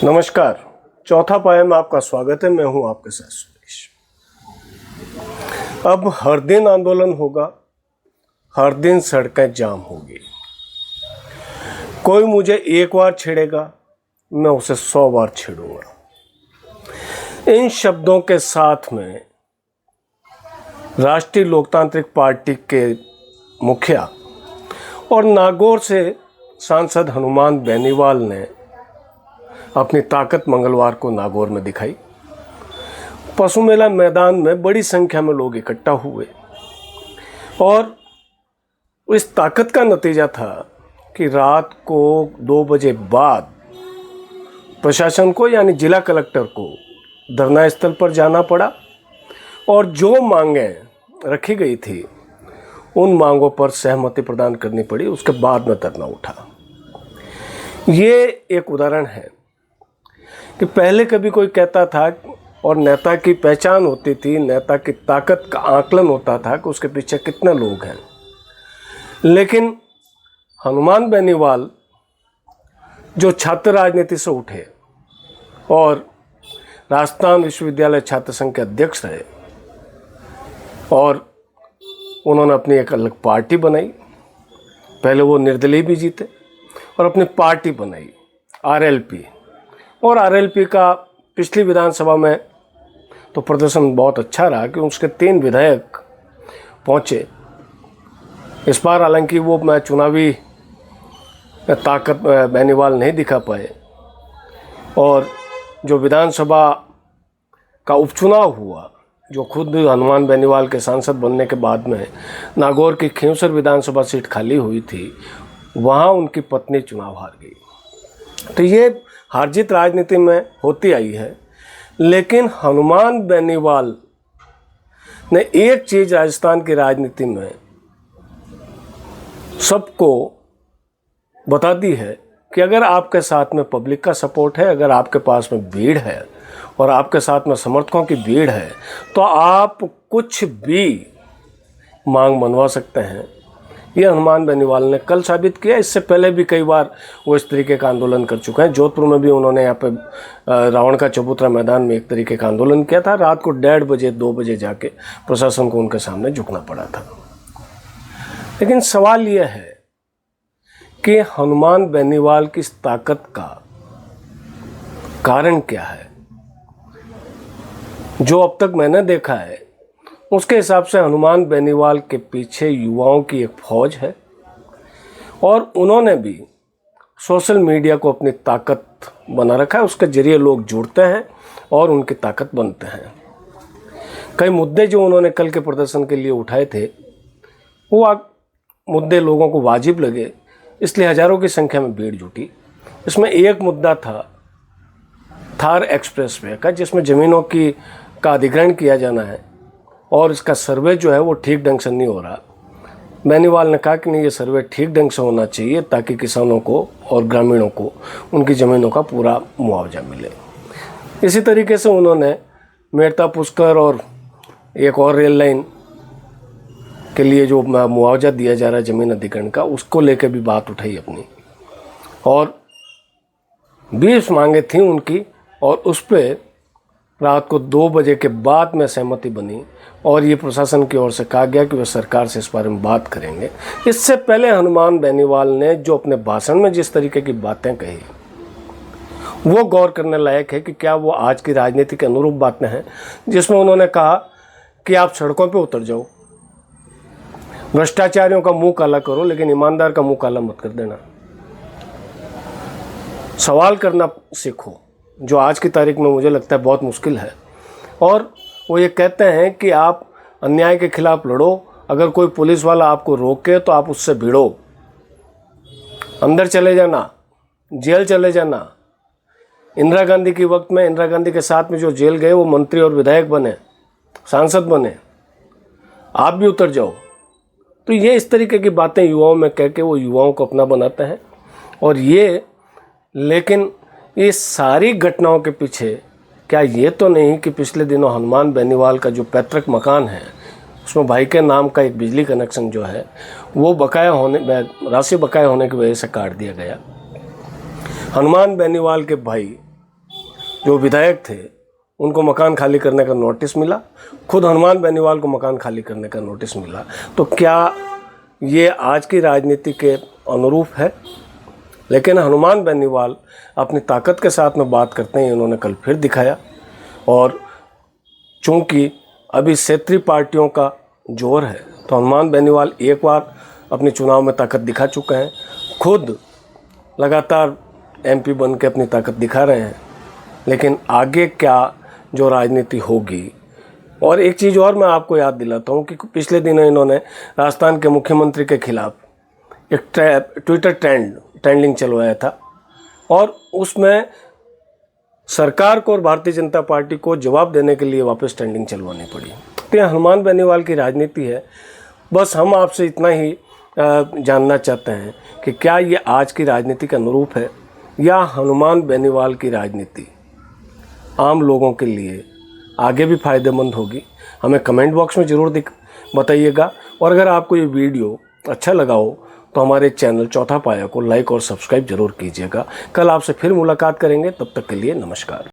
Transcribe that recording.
नमस्कार। चौथा पाया में आपका स्वागत है। मैं हूं आपके साथ सुरेश। अब हर दिन आंदोलन होगा, हर दिन सड़कें जाम होगी। कोई मुझे एक बार छेड़ेगा, मैं उसे 100 बार छेड़ूंगा। इन शब्दों के साथ में राष्ट्रीय लोकतांत्रिक पार्टी के मुखिया और नागौर से सांसद हनुमान बेनीवाल ने अपनी ताकत मंगलवार को नागौर में दिखाई। पशु मेला मैदान में बड़ी संख्या में लोग इकट्ठा हुए और इस ताकत का नतीजा था कि रात को 2 बजे बाद प्रशासन को यानी जिला कलेक्टर को धरना स्थल पर जाना पड़ा और जो मांगें रखी गई थी उन मांगों पर सहमति प्रदान करनी पड़ी। उसके बाद में धरना उठा। ये एक उदाहरण है कि पहले कभी कोई कहता था और नेता की पहचान होती थी, नेता की ताकत का आकलन होता था कि उसके पीछे कितने लोग हैं। लेकिन हनुमान बेनीवाल जो छात्र राजनीति से उठे और राजस्थान विश्वविद्यालय छात्र संघ के अध्यक्ष रहे और उन्होंने अपनी एक अलग पार्टी बनाई। पहले वो निर्दलीय भी जीते और अपनी पार्टी बनाई आरएलपी, और आरएलपी का पिछली विधानसभा में तो प्रदर्शन बहुत अच्छा रहा कि उसके 3 विधायक पहुंचे। इस बार हालांकि वो मैं चुनावी ताकत बेनीवाल नहीं दिखा पाए और जो विधानसभा का उपचुनाव हुआ, जो खुद हनुमान बेनीवाल के सांसद बनने के बाद में नागौर की खींवसर विधानसभा सीट खाली हुई थी, वहाँ उनकी पत्नी चुनाव हार गई। तो ये हार जीत राजनीति में होती आई है। लेकिन हनुमान बेनीवाल ने एक चीज राजस्थान की राजनीति में सबको बता दी है कि अगर आपके साथ में पब्लिक का सपोर्ट है, अगर आपके पास में भीड़ है और आपके साथ में समर्थकों की भीड़ है, तो आप कुछ भी मांग मनवा सकते हैं। ये हनुमान बेनीवाल ने कल साबित किया। इससे पहले भी कई बार वो इस तरीके का आंदोलन कर चुके हैं। जोधपुर में भी उन्होंने यहाँ पे रावण का चबूतरा मैदान में एक तरीके का आंदोलन किया था। रात को 1:30 बजे 2 बजे जाके प्रशासन को उनके सामने झुकना पड़ा था। लेकिन सवाल यह है कि हनुमान बेनीवाल की इस ताकत का कारण क्या है। जो अब तक मैंने देखा है उसके हिसाब से हनुमान बेनीवाल के पीछे युवाओं की एक फौज है और उन्होंने भी सोशल मीडिया को अपनी ताकत बना रखा है। उसके जरिए लोग जुड़ते हैं और उनकी ताकत बनते हैं। कई मुद्दे जो उन्होंने कल के प्रदर्शन के लिए उठाए थे वो मुद्दे लोगों को वाजिब लगे, इसलिए हजारों की संख्या में भीड़ जुटी। इसमें एक मुद्दा था थार एक्सप्रेसवे का, जिसमें ज़मीनों का अधिग्रहण किया जाना है और इसका सर्वे जो है वो ठीक ढंग से नहीं हो रहा। बेनीवाल ने कहा कि नहीं, ये सर्वे ठीक ढंग से होना चाहिए ताकि किसानों को और ग्रामीणों को उनकी ज़मीनों का पूरा मुआवजा मिले। इसी तरीके से उन्होंने मेड़ता पुष्कर और एक और रेल लाइन के लिए जो मुआवजा दिया जा रहा है ज़मीन अधिग्रहण का, उसको लेकर भी बात उठाई अपनी और 20 मांगे थी उनकी और उस पर रात को 2 बजे के बाद में सहमति बनी और ये प्रशासन की ओर से कहा गया कि वे सरकार से इस बारे में बात करेंगे। इससे पहले हनुमान बेनीवाल ने जो अपने भाषण में जिस तरीके की बातें कही वो गौर करने लायक है कि क्या वो आज की राजनीति के अनुरूप बातें हैं, जिसमें उन्होंने कहा कि आप सड़कों पर उतर जाओ, भ्रष्टाचारियों का मुंह काला करो लेकिन ईमानदार का मुंह काला मत कर देना, सवाल करना सीखो, जो आज की तारीख में मुझे लगता है बहुत मुश्किल है। और वो ये कहते हैं कि आप अन्याय के खिलाफ लड़ो, अगर कोई पुलिस वाला आपको रोके तो आप उससे भिड़ो, अंदर चले जाना, जेल चले जाना। इंदिरा गांधी के वक्त में इंदिरा गांधी के साथ में जो जेल गए वो मंत्री और विधायक बने, सांसद बने, आप भी उतर जाओ। तो ये इस तरीके की बातें युवाओं में कह के वो युवाओं को अपना बनाते हैं। और लेकिन ये सारी घटनाओं के पीछे क्या ये तो नहीं कि पिछले दिनों हनुमान बेनीवाल का जो पैतृक मकान है उसमें भाई के नाम का एक बिजली कनेक्शन जो है वो राशि बकाया होने की वजह से काट दिया गया। हनुमान बेनीवाल के भाई जो विधायक थे उनको मकान खाली करने का नोटिस मिला, खुद हनुमान बेनीवाल को मकान खाली करने का नोटिस मिला, तो क्या ये आज की राजनीति के अनुरूप है? लेकिन हनुमान बेनीवाल अपनी ताकत के साथ में बात करते हैं, इन्होंने कल फिर दिखाया। और चूंकि अभी क्षेत्रीय पार्टियों का जोर है तो हनुमान बेनीवाल एक बार अपने चुनाव में ताकत दिखा चुके हैं, खुद लगातार MP बन के अपनी ताकत दिखा रहे हैं। लेकिन आगे क्या जो राजनीति होगी। और एक चीज़ और मैं आपको याद दिलाता हूँ कि पिछले दिनों इन्होंने राजस्थान के मुख्यमंत्री के खिलाफ एक ट्विटर ट्रेंडिंग चलवाया था और उसमें सरकार को और भारतीय जनता पार्टी को जवाब देने के लिए वापस ट्रेंडिंग चलवानी पड़ी। तो यह हनुमान बेनीवाल की राजनीति है। बस हम आपसे इतना ही जानना चाहते हैं कि क्या ये आज की राजनीति के अनुरूप है या हनुमान बेनीवाल की राजनीति आम लोगों के लिए आगे भी फ़ायदेमंद होगी। हमें कमेंट बॉक्स में ज़रूर बताइएगा। और अगर आपको ये वीडियो अच्छा लगा हो तो हमारे चैनल चौथा पाया को लाइक और सब्सक्राइब जरूर कीजिएगा। कल आपसे फिर मुलाकात करेंगे, तब तक के लिए नमस्कार।